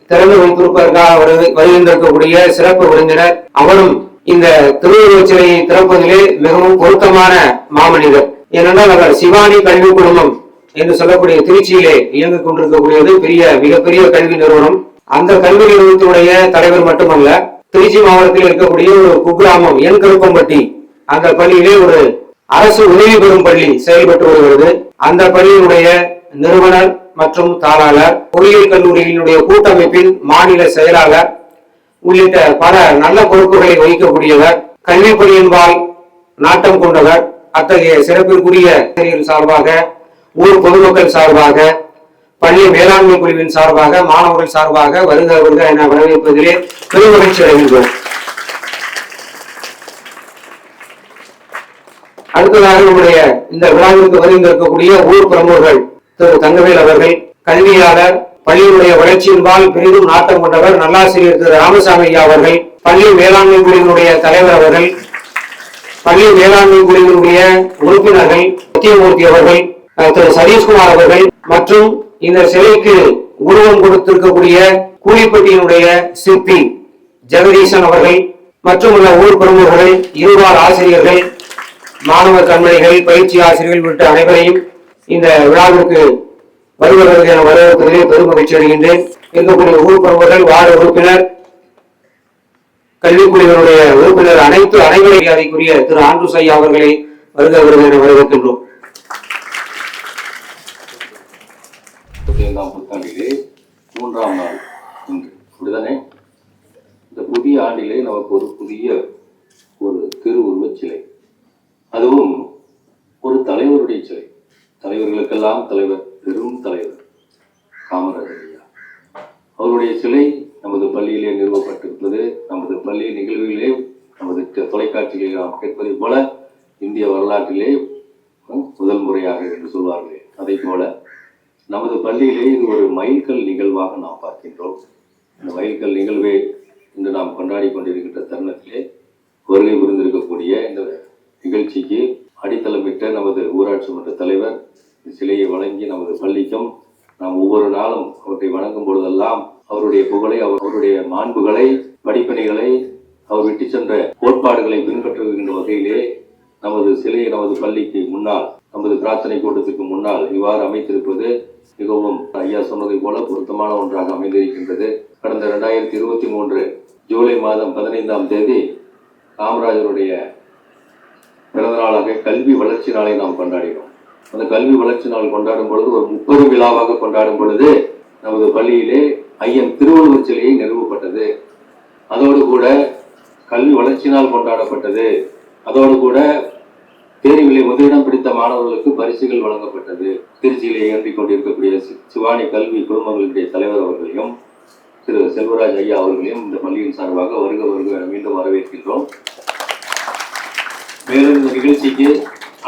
திறந்து வைத்திருப்பதற்காக வருகின்றிருக்கக்கூடிய சிறப்பு விருந்தினர், அவரும் இந்த திருவுருவச் சிலையை திறப்பதிலே மிகவும் பொருத்தமான மாமனிதர். ஏனென்றால் அவர் சிவானி கல்வி குழுமம் என்று சொல்லக்கூடிய திருச்சியிலே இயங்கிக் கொண்டிருக்கக்கூடியது மிகப்பெரிய கல்வி நிறுவனம். அந்த கல்வி நிறுவனத்துடைய தலைவர் மட்டுமல்ல, திருச்சி மாவட்டத்தில் இருக்கக்கூடிய ஒரு குக்கிராமம் என் கருப்பம்பட்டி, அந்த பள்ளியிலே ஒரு அரசு உதவி பெறும் பள்ளி செயல்பட்டு வருகிறது. அந்த பள்ளியினுடைய நிறுவனர் மற்றும் தாளாளர், பொறியியல் கல்லூரியினுடைய கூட்டமைப்பின் மாநில செயலாளர் உள்ளிட்ட பல நல்ல பொறுப்புகளை வகிக்கக்கூடியவர், கல்வி பணியின்பால் நாட்டம் கொண்டவர். அத்தகைய சிறப்பிற்குரிய சார்பாக, ஊர் பொதுமக்கள் சார்பாக, பள்ளி மேலாண்மை குழுவின் சார்பாக, மாணவர்கள் சார்பாக வருக என வரவேற்பதிலே பெருமகிழ்ச்சி அடைகின்றோம். அடுத்ததாக நம்முடைய இந்த விழாவிற்கு வருகின்றிருக்கக்கூடிய ஊர் பிரமுகர்கள் திரு தங்கவேல் அவர்கள், கல்வியாளர், பள்ளியினுடைய வளர்ச்சியின்பால் பெரிதும் நாட்டம் கொண்டவர் நல்லாசிரியர் திரு ராமசாமி ஐயா அவர்கள், பள்ளி மேலாண்மை குழுவினுடைய தலைவர் அவர்கள், பள்ளி மேலாண்மை குழுவினுடைய உறுப்பினர்கள் சத்தியமூர்த்தி அவர்கள், திரு சதீஷ்குமார் அவர்கள் மற்றும் இந்த சிலைக்கு உருவம் கொடுத்திருக்கக்கூடிய கூலிப்பட்டியினுடைய சிற்பி ஜெகதீசன் அவர்கள் மற்றும் உள்ள ஊர் பிரமுகர்கள், இருபால் ஆசிரியர்கள், மாணவ கண்மணிகள், பயிற்சி ஆசிரியர்கள் உள்ளிட்ட அனைவரையும் இந்த விழாவிற்கு வருவதற்கு என வரவேற்பதிலே பெரும் மகிழ்ச்சி அடைகின்றேன். இருக்கக்கூடிய ஊர் பிரமுகர்கள், வார்டு உறுப்பினர், கல்விக்குழுவினுடைய உறுப்பினர் அனைவரை மரியாதைக்குரிய திரு ஆண்ட்ரூஸ் ஐயா அவர்களை வருக என வரவேற்கின்றோம். புத்தாண்டிலே 3ஆம் நாள் இன்று அப்படிதானே? இந்த புதிய ஆண்டிலே நமக்கு ஒரு புதிய திருவுருவச் சிலை, அதுவும் ஒரு தலைவருடைய சிலை. தலைவர்களுக்கெல்லாம் தலைவர், பெரும் தலைவர் காமராஜர் ஐயா அவருடைய சிலை நமது பள்ளியிலே நிறுவப்பட்டிருப்பது. நமது பள்ளி நிகழ்வுகளிலே, நமது தொலைக்காட்சிகளில் நாம் கேட்பதை போல இந்திய வரலாற்றிலே முதல் முறையாக என்று சொல்வார்களே, அதை போல நமது பள்ளியிலே இது ஒரு மைல்கல் நிகழ்வாக நாம் பார்க்கின்றோம். இந்த மைல்கல் நிகழ்வை இன்று நாம் கொண்டாடி கொண்டிருக்கின்ற தருணத்திலே வருகை புரிந்திருக்கக்கூடிய இந்த நிகழ்ச்சிக்கு அடித்தளமிட்ட நமது ஊராட்சி மன்ற தலைவர் சிலையை வழங்கி நமது பள்ளிக்கும் நாம் ஒவ்வொரு நாளும் அவற்றை வணங்கும் பொழுதெல்லாம் அவருடைய புகழை, அவருடைய மாண்புகளை, படிப்பனைகளை, அவர் விட்டு சென்ற கோட்பாடுகளை பின்பற்றுகின்ற வகையிலே நமது சிலையை நமது பள்ளிக்கு முன்னால், நமது பிரார்த்தனை கூட்டத்திற்கு முன்னால் இவ்வாறு அமைத்திருப்பது மிகவும் ஐயா சொன்னதை போல பொருத்தமான ஒன்றாக அமைந்திருக்கின்றது. கடந்த 2023 ஜூலை மாதம் 15ஆம் தேதி காமராஜருடைய பிறந்த நாளாக கல்வி வளர்ச்சி நாளை நாம் கொண்டாடினோம். அந்த கல்வி வளர்ச்சி நாள் கொண்டாடும் பொழுது ஒரு 30 விழாவாக கொண்டாடும் பொழுது நமது பள்ளியிலே ஐயன் திருவள்ளுவர் சிலையை நிறுவப்பட்டது. அதோடு கூட கல்வி வளர்ச்சி நாள் கொண்டாடப்பட்டது. அதோடு கூட தேர்விலே முதலிடம் பிடித்த மாணவர்களுக்கு பரிசுகள் வழங்கப்பட்டது. திருச்சியிலே இயங்கிக் கொண்டிருக்கக்கூடிய சிவானி கல்வி குழுமங்களுடைய தலைவர் அவர்களையும் திரு செல்வராஜ் ஐயா அவர்களையும் இந்த பள்ளியின் சார்பாக வருக வருக மீண்டும் வரவேற்கின்றோம். மேலும் இந்த நிகழ்ச்சிக்கு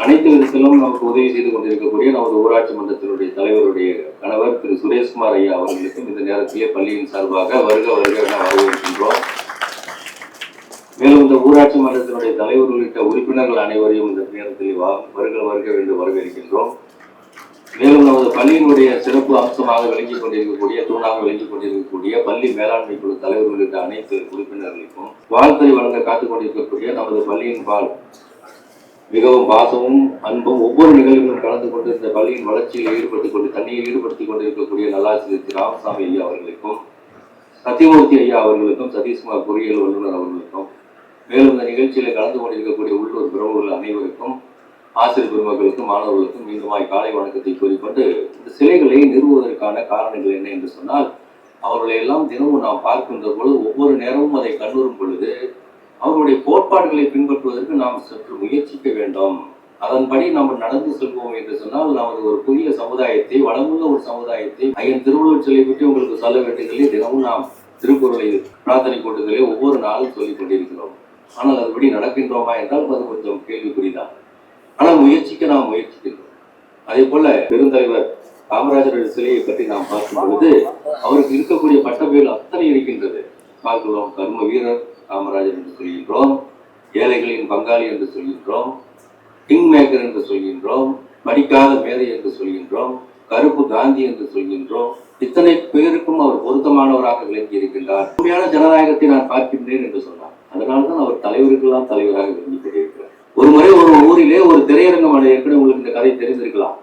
அனைத்து விதத்திலும் நமக்கு உதவி செய்து கொண்டிருக்கக்கூடிய நமது ஊராட்சி மன்றத்தினுடைய தலைவருடைய கணவர் திரு சுரேஷ்குமார் ஐயா அவர்களுக்கும் இந்த நேரத்திலே பள்ளியின் சார்பாக வருக வருக என வரவேற்கின்றோம். மேலும் இந்த ஊராட்சி மன்றத்தினுடைய தலைவர் உள்ளிட்ட உறுப்பினர்கள் அனைவரையும் இந்த நேரத்தில் வருக வருக என்று வரவேற்கின்றோம். மேலும் நமது பள்ளியினுடைய சிறப்பு அம்சமாக விளங்கிக் கொண்டிருக்கக்கூடிய, தூணாக விளங்கிக் கொண்டிருக்கக்கூடிய பள்ளி மேலாண்மை குழு தலைவர் உள்ளிட்ட அனைத்து உறுப்பினர்களுக்கும் வாழ்த்துறை வழங்க காத்துக் கொண்டிருக்கக்கூடிய நமது பள்ளியின் பால் மிகவும் பாசமும் அன்பும் ஒவ்வொரு நிகழ்விலும் கலந்து கொண்டு இந்த பள்ளியின் வளர்ச்சியில் ஈடுபட்டுக் கொண்டு தண்ணியில் ஈடுபடுத்திக் கொண்டிருக்கக்கூடிய நல்லாசிரியர் திரு ராமசாமி ஐயா அவர்களுக்கும், சத்தியமூர்த்தி ஐயா அவர்களுக்கும், சதீஷ்குமார் பொறியியல் வல்லுநர் அவர்களுக்கும், மேலும் இந்த நிகழ்ச்சியில் கலந்து கொண்டிருக்கக்கூடிய உள்ளூர் பிரமுகர்கள் அனைவருக்கும், ஆசிரியர் பெருமக்களுக்கும், மாணவர்களுக்கும் மீண்டுமாய் காலை வணக்கத்தை கூறிக்கொண்டு இந்த சிலைகளை நிறுவுவதற்கான காரணங்கள் என்ன என்று சொன்னால், அவர்களை எல்லாம் தினமும் நாம் பார்க்கின்ற பொழுது ஒவ்வொரு நேரமும் அதை கண்ணுறும் பொழுது அவருடைய கோட்பாடுகளை பின்பற்றுவதற்கு நாம் சற்று முயற்சிக்க வேண்டும். அதன்படி நாம் நடந்து செல்வோம் என்று சொன்னால் நமது ஒரு புதிய சமுதாயத்தை, வளமுள்ள ஒரு சமுதாயத்தை ஐயன் திருவள்ளுவர் சிலை பற்றி உங்களுக்கு சொல்ல வேண்டியதில்லை. தினமும் நாம் திருக்குறளை பிரார்த்தனை கூட்டத்திலே ஒவ்வொரு நாளும் சொல்லிக் கொண்டிருக்கிறோம். ஆனால் அதுபடி நடக்கின்றோமா என்றால் அது கொஞ்சம் கேள்விக்குறிதான். ஆனால் முயற்சிக்க நாம் முயற்சிக்கின்றோம். அதே போல பெருந்தலைவர் காமராஜருடைய சிலையை பற்றி நாம் பார்க்கும் பொழுது அவருக்கு இருக்கக்கூடிய பட்டப்பெயர் அத்தனை இருக்கின்றது. பார்க்கிறோம். கர்ம வீரர் காமராஜர் என்று சொல்கின்றோம், ஏழைகளின் பங்காளி என்று சொல்கின்றோம், கிங் மேக்கர் என்று சொல்கின்றோம், படிக்காத மேதை என்று சொல்கின்றோம், கருப்பு காந்தி என்று சொல்கின்றோம். இத்தனை பேருக்கும் அவர் பொருத்தமானவராக விளங்கி இருக்கின்றார். உண்மையான ஜனநாயகத்தை நான் பார்க்கின்றேன் என்று சொன்னார். அதனால்தான் அவர் தலைவருக்கெல்லாம் தலைவராக விளங்கி கொண்டிருக்கிறார். ஒரு முறை ஒரு ஊரிலே ஒரு திரையரங்கமான, ஏற்கனவே உங்களுக்கு இந்த கதை தெரிந்திருக்கலாம்,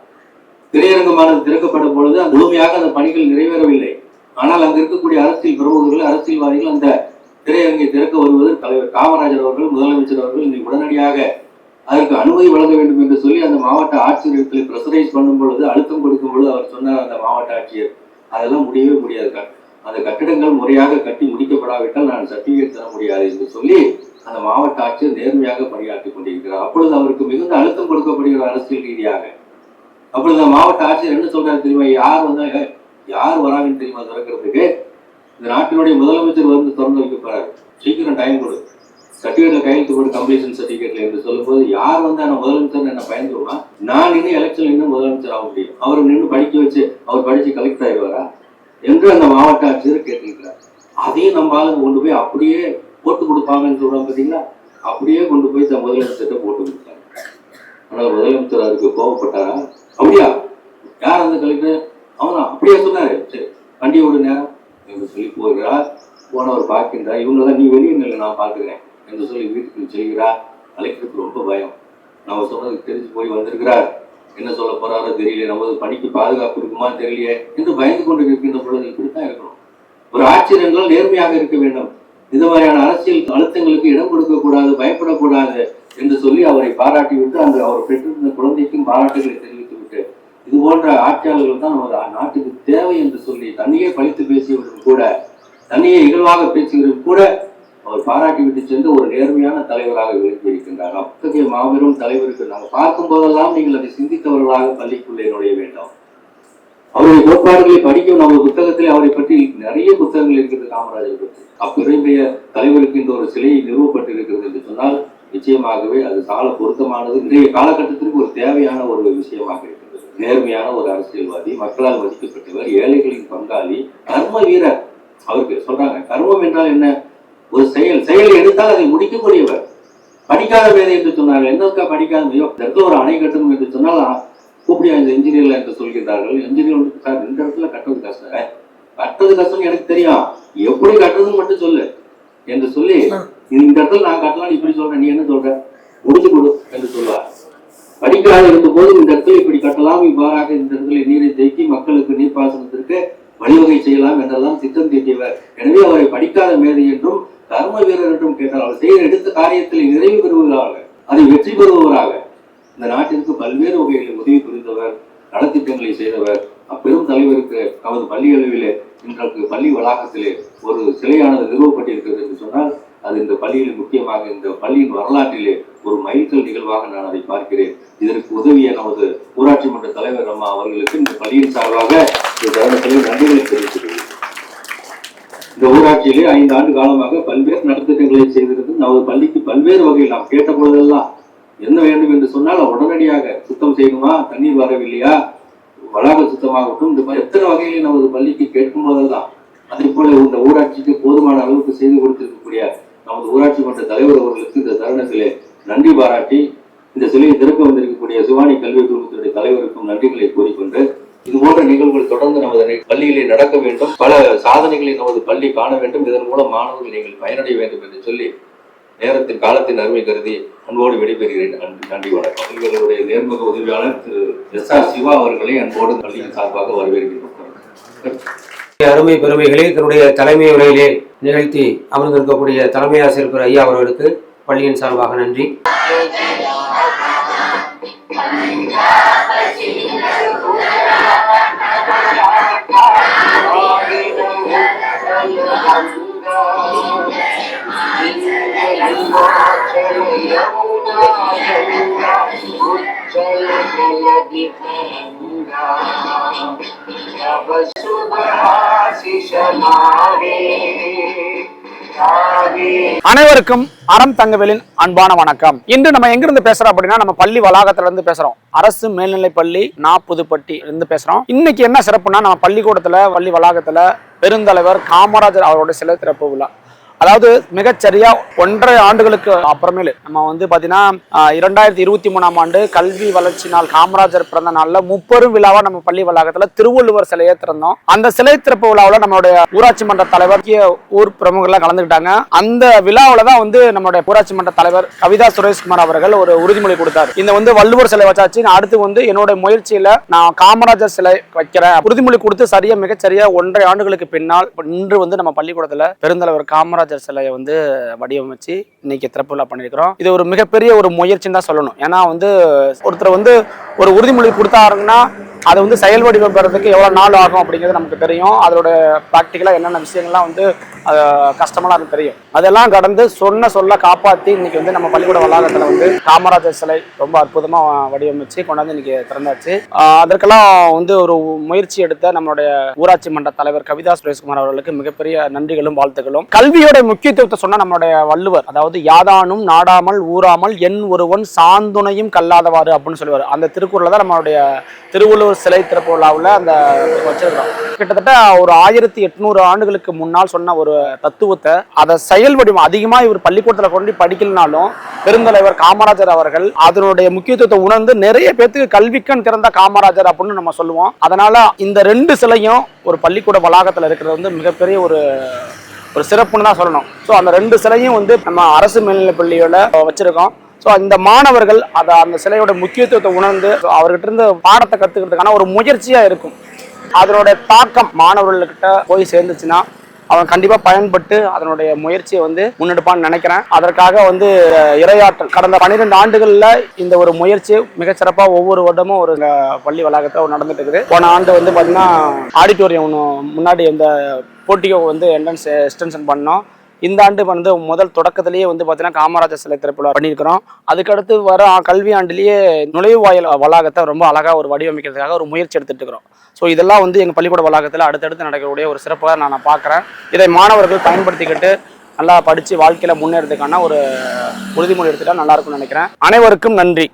திரையரங்கமானது திறக்கப்படும் பொழுது முழுமையாக அந்த பணிகள் நிறைவேறவில்லை. ஆனால் அங்கு இருக்கக்கூடிய அரசியல் பிரமுகர்கள், அரசியல்வாதிகள் அந்த திரையரங்கை திறக்க வருவது தலைவர் காமராஜர் அவர்கள், முதலமைச்சர் அவர்கள் இன்னைக்கு உடனடியாக அதற்கு அனுமதி வழங்க வேண்டும் என்று சொல்லி அந்த மாவட்ட ஆட்சியர்களை பிரஷரைஸ் பண்ணும் பொழுது, அழுத்தம் கொடுக்கும் பொழுது அவர் சொன்னார் அந்த மாவட்ட ஆட்சியர், அதெல்லாம் முடியவே முடியாது, அந்த கட்டிடங்கள் முறையாக கட்டி முடிக்கப்படாவிட்டால் நான் சர்டிபிகேட் தர முடியாது என்று சொல்லி அந்த மாவட்ட ஆட்சியர் நேர்மையாக பணியாற்றி கொண்டிருக்கிறார். அப்பொழுது அவருக்கு மிகுந்த அழுத்தம் கொடுக்கப்படுகிற அரசியல் ரீதியாக. அப்பொழுது அந்த மாவட்ட ஆட்சியர் என்ன சொல்றாரு தெரியுமா, யார் வராங்கன்னு தெரியுமா திறக்கிறதுக்கு, இந்த நாட்டினுடைய முதலமைச்சர் வந்து திறந்து வைக்க போறாரு, சீக்கிரம் டைம் கொடு, சர்டிபிகேட்ல கையெழுத்து போட்டு கம்ப்ளீஷன் சர்டிபிகேட்ல என்று சொல்லும்போது யார் வந்து என்ன முதலமைச்சர் என்ன பயந்துருவா, நான் இன்னும் எலெக்ஷன் இன்னும் முதலமைச்சர் ஆக முடியும், அவர் நின்று படிக்க வச்சு அவர் படிச்சு கலெக்டர் ஆகிடுவாரா என்று அந்த மாவட்ட ஆட்சியர் கேட்டிருக்கிறார். அதையும் நம்ம ஆளுங்க கொண்டு போய் அப்படியே போட்டு கொடுப்பாங்கன்னு சொல்றாங்க பார்த்தீங்களா, அப்படியே கொண்டு போய் முதலமைச்சர்கிட்ட போட்டு கொடுத்தாங்க. ஆனால் முதலமைச்சர் அதுக்கு கோவப்பட்டாரா, அப்படியா யார் அந்த கலெக்டர், அவனா அப்படியே சொன்னாரு, சரி வண்டியோட நேரம் என்று சொல்லி போகிறார். போனவர் பார்க்கின்றார், இவங்கெல்லாம் நீ வெளியே நிலை நான் பார்த்துக்கிறேன் என்று சொல்லி வீட்டுக்கு செல்கிறார். கலெக்டருக்கு ரொம்ப பயம், நம்ம சொன்னதுக்கு தெரிஞ்சு போய் வந்திருக்கிறார், என்ன சொல்ல போறாரோ தெரியல, நமது பணிக்கு பாதுகாப்பு இருக்குமா தெரியலையே என்று பயந்து கொண்டு இருக்கின்ற பொழுது இப்படித்தான் இருக்கணும். ஒரு ஆட்சியர் என்றால் நேர்மையாக இருக்க வேண்டும். இந்த மாதிரியான அரசியல் அழுத்தங்களுக்கு இடம் கொடுக்க கூடாது, பயப்படக்கூடாது என்று சொல்லி அவரை பாராட்டி விட்டு அந்த அவர் பெற்றிருந்த குழந்தைக்கும் பாராட்டுகளை தெரிவித்து விட்டு, இது போன்ற ஆட்சியாளர்கள் தான் நமது நாட்டுக்கு தேவை என்று சொல்லி தன்னையே பழித்து பேசியவர்கள் கூட, தன்னையே இகழ்வாக பேசியவர்கள் கூட அவர் பாராட்டி விட்டு சென்று ஒரு நேர்மையான தலைவராக விளங்கி இருக்கின்றார். அத்தகைய மாபெரும் தலைவருக்கு நாங்கள் பார்க்கும் போதெல்லாம் நீங்கள் அதை சிந்தித்தவர்களாக பள்ளிக்குள்ளே நுழைய வேண்டும். அவருடைய கோட்பாடுகளை படிக்கும் நம்ம புத்தகத்திலே அவரை பற்றி நிறைய புத்தகங்கள் இருக்கிறது காமராஜர் பற்றி. அப்பெருமைய தலைவருக்கு இந்த ஒரு சிலையை நிறுவப்பட்டு இருக்கிறது என்று சொன்னால் நிச்சயமாகவே அது சால பொருத்தமானது, இன்றைய காலகட்டத்திற்கு ஒரு தேவையான ஒரு விஷயமாக இருக்கிறது. நேர்மையான ஒரு அரசியல்வாதி, மக்களால் மதிக்கப்பட்டவர், ஏழைகளின் பங்காளி, கர்ம வீரர். அவருக்கு சொல்றாங்க கர்மம் என்றால் என்ன, ஒரு செயலை எடுத்தால் அதை முடிக்கக்கூடியவர். படிக்காத மேதை என்று சொன்னார்கள். என்னக்கா படிக்காத மேதையோ, இந்த இடத்துல ஒரு அணை கட்டணும் என்று சொன்னால் கூப்பிடியா இந்த இன்ஜினியர்ல என்று சொல்கிறார்கள். இன்ஜினியர் சார் இந்த இடத்துல கட்டுறது கஷ்டம், கட்டுறது கஷ்டம் எனக்கு தெரியும், எப்படி கட்டுறதுன்னு மட்டும் சொல்லு என்று சொல்லி, இந்த இடத்துல நான் கட்டலாம் இப்படி சொல்றேன், நீ என்ன சொல்ற, முடிச்சு கொடு என்று சொல்வார். படிக்காத இருந்த போது இந்த இடத்துல இப்படி கட்டலாம், இவ்வாறாக இந்த இடத்துல நீரை தேக்கி மக்களுக்கு நீர்ப்பாசனத்திற்கு வழிவகை செய்யலாம் என்றெல்லாம் திட்டம் தீட்டியவர். எனவே அவரை படிக்காத மேதை என்றும் தர்ம வீரர் என்றும் கேட்டால், அவர் செய்ய எடுத்த காரியத்தில் நிறைவு பெறுவதாக, அதை வெற்றி பெறுபவராக இந்த நாட்டிற்கு பல்வேறு வகைகளில் உதவி புரிந்தவர், நலத்திட்டங்களை செய்தவர். அப்பெரும் தலைவருக்கு நமது பள்ளி அளவிலே இன்றைக்கு பள்ளி வளாகத்திலே ஒரு சிலையானது நிறுவப்பட்டிருக்கிறது என்று சொன்னால், அது இந்த பள்ளியில் முக்கியமாக இந்த பள்ளியின் வரலாற்றிலே ஒரு மைல்கல் நிகழ்வாக நான் அதை பார்க்கிறேன். இதற்கு உதவிய நமது ஊராட்சி மன்ற தலைவர் அம்மா அவர்களுக்கு இந்த பள்ளியின் சார்பாக இந்த தருணத்திலே நன்றிகளை தெரிவித்துள்ளேன். இந்த ஊராட்சியிலே 5 ஆண்டு காலமாக பல்வேறு நலத்திட்டங்களை செய்திருந்து நமது பள்ளிக்கு பல்வேறு வகையில் நாம் கேட்ட பொழுதெல்லாம் என்ன வேண்டும் என்று சொன்னால் உடனடியாக சுத்தம் செய்யணுமா, தண்ணீர் வரவில்லையா, வளாக சுத்தமாகட்டும், இந்த எத்தனை வகையிலே நமது பள்ளிக்கு கேட்கும் போதெல்லாம் அதே போல இந்த ஊராட்சிக்கு போதுமான அளவுக்கு செய்து கொடுத்திருக்கக்கூடிய நமது ஊராட்சி மன்ற தலைவர் அவர்களுக்கு இந்த தருணத்திலே நன்றி பாராட்டி, இந்த சிலையை திறக்க வந்திருக்கக்கூடிய சிவானி கல்வி குழுமத்தினுடைய தலைவருக்கும் நன்றிகளை கூறிக்கொண்டு, இது போன்ற நிகழ்வுகள் தொடர்ந்து நமது பள்ளியிலே நடக்க வேண்டும், பல சாதனைகளை நமது பள்ளி காண வேண்டும், இதன் மூலம் மாணவர்கள் நீங்கள் பயனடைய வேண்டும் என்று சொல்லி நேரத்தின் காலத்தின் அருமை கருதி அன்போடு விடைபெறுகிறேன். நன்றி, வணக்கம். எங்களுடைய நேர்முக உதவியாளர் திரு SR சிவா அவர்களை அன்போடு பள்ளியின் சார்பாக வரவேற்கிறோம். அருமை பெருமைகளை தன்னுடைய தலைமை உரையிலே நிகழ்த்தி அமர்ந்திருக்கக்கூடிய தலைமை ஆசிரியர் ஐயா அவர்களுக்கு பள்ளியின் சார்பாக நன்றி. அனைவருக்கும் அறம் தங்கவேலின் அன்பான வணக்கம். இன்று நம்ம எங்கிருந்து பேசுறோம் அப்படின்னா, நம்ம பள்ளி வளாகத்துல இருந்து பேசுறோம். அரசு மேல்நிலை பள்ளி புதுப்பட்டி இருந்து பேசுறோம். இன்னைக்கு என்ன சிறப்புனா, நம்ம பள்ளிக்கூடத்துல பள்ளி வளாகத்துல பெருந்தலைவர் காமராஜர் அவரோட சிலை திறப்பு விழா. அதாவது மிகச்சரியா 1.5 ஆண்டுகளுக்கு அப்புறமேலு நம்ம வந்து பாத்தீங்கன்னா 2023ஆம் ஆண்டு கல்வி வளர்ச்சி நாள் காமராஜர் பிறந்த நாள்ல 30 விழாவா நம்ம பள்ளி வளாகத்துல திருவள்ளுவர் சிலையை திறந்தோம். அந்த சிலை திறப்பு விழாவில் நம்மளுடைய ஊராட்சி மன்ற தலைவர், ஊர் பிரமுகர்லாம் கலந்துக்கிட்டாங்க. அந்த விழாவில தான் வந்து நம்மளுடைய ஊராட்சி மன்ற தலைவர் கவிதா சுரேஷ்குமார் அவர்கள் ஒரு உறுதிமொழி கொடுத்தார். இந்த வந்து வள்ளுவர் சிலை வச்சாச்சு, அடுத்து வந்து என்னோட முயற்சியில நான் காமராஜர் சிலை வைக்கிறேன் உறுதிமொழி கொடுத்து சரியா மிகச்சரியா 1.5 ஆண்டுகளுக்கு பின்னால் இன்று வந்து நம்ம பள்ளிக்கூடத்துல பெருந்தலைவர் காமராஜர் சிலையை வந்து வடிவமைச்சு இன்னைக்கு திறப்பு விழா பண்ணிருக்கிறோம். இது ஒரு மிகப்பெரிய ஒரு முயற்சின்னு தான் சொல்லணும். ஏன்னா வந்து ஒருத்தர் வந்து ஒரு உறுதிமொழி கொடுத்தாருன்னா அது வந்து செயல் வடிவம் பெறதுக்கு எவ்வளவு நாள் ஆகும் அப்படிங்கிறது நமக்கு தெரியும். அதோட ப்ராக்டிக்கலா என்னென்ன விஷயங்கள்லாம் வந்து கஷ்டமெல்லாம் அது தெரியும். அதெல்லாம் கடந்து சொல்ல காப்பாற்றி இன்னைக்கு வந்து நம்ம பள்ளிக்கூட வளாகத்துல வந்து காமராஜர் சிலை ரொம்ப அற்புதமா வடிவமைச்சு கொண்டாந்து இன்னைக்கு திறந்தாச்சு. அதற்கெல்லாம் வந்து ஒரு முயற்சி எடுத்த நம்மளுடைய ஊராட்சி மன்ற தலைவர் கவிதா சுரேஷ்குமார் அவர்களுக்கு மிகப்பெரிய நன்றிகளும் வாழ்த்துக்களும். கல்வியோட முக்கியத்துவத்தை சொன்ன நம்மளுடைய வள்ளுவர், அதாவது யாதானும் நாடாமல் ஊராமல் என் ஒருவன் சாந்துணையும் கல்லாதவாறு அப்படின்னு சொல்லுவார். அந்த திருக்குறளை தான் நம்மளுடைய திருவள்ளுவர் சிலை திறப்பு விழாவில் அந்த வச்சிருக்கிறோம். கிட்டத்தட்ட ஒரு 1800 ஆண்டுகளுக்கு முன்னால் சொன்ன ஒரு தத்துவத்தை அதை செயல் வடிவம் அதிகமா இவர் பள்ளிக்கூடத்துல கொண்டு படிக்கலனாலும் பெருந்தலைவர் காமராஜர் அவர்கள் அதனுடைய முக்கியத்துவத்தை உணர்ந்து நிறைய பேருக்கு கல்விக்கண் திறந்த காமராஜர் அப்படின்னு நம்ம சொல்லுவோம். அதனால இந்த 2 சிலையும் ஒரு பள்ளிக்கூட வளாகத்துல இருக்கிறது வந்து மிகப்பெரிய ஒரு சிறப்புன்னு தான் சொல்லணும். ஸோ அந்த 2 சிலையும் வந்து நம்ம அரசு மேல்நிலை பள்ளியோட வச்சிருக்கோம். ஸோ இந்த மாணவர்கள் அந்த சிலையோட முக்கியத்துவத்தை உணர்ந்து அவர்கிட்ட இருந்து பாடத்தை கற்றுக்கிறதுக்கான ஒரு முயற்சியா இருக்கும். அதனுடைய தாக்கம் மாணவர்கள்கிட்ட போய் சேர்ந்துச்சுன்னா அவன் கண்டிப்பா பயன்பட்டு அதனுடைய முயற்சியை வந்து முன்னெடுப்பான்னு நினைக்கிறேன். அதற்காக வந்து இரையாற்றல் கடந்த 12 ஆண்டுகள்ல இந்த ஒரு முயற்சி மிகச்சிறப்பா ஒவ்வொரு வருடமும் ஒரு பள்ளி வளாகத்தில் நடந்துட்டு இருக்குது. போன ஆண்டு வந்து பாத்தீங்கன்னா ஆடிட்டோரியம் ஒன்று முன்னாடி இந்த போட்டியோ வந்து என்ட்ரன்ஸ் எக்ஸ்டென்ஷன் பண்ணோம். இந்த ஆண்டு வந்து முதல் தொடக்கத்திலேயே வந்து பார்த்தீங்கன்னா காமராஜர் சிலை திறப்பு விழா பண்ணியிருக்கிறோம். அதுக்கடுத்து வர கல்வி ஆண்டிலேயே நுழைவாயில் வளாகத்தை ரொம்ப அழகாக ஒரு வடிவமைக்கிறதுக்காக ஒரு முயற்சி எடுத்துட்டு இருக்கிறோம். ஸோ இதெல்லாம் வந்து எங்கள் பள்ளிக்கூட வளாகத்தில் அடுத்தடுத்து நடக்கக்கூடிய ஒரு சிறப்பாக நான் பார்க்குறேன். இதை மாணவர்கள் பயன்படுத்திக்கிட்டு நல்லா படித்து வாழ்க்கையில் முன்னேறதுக்கான ஒரு உறுதிமொழி எடுத்துட்டா நல்லா இருக்கும்னு நினைக்கிறேன். அனைவருக்கும் நன்றி.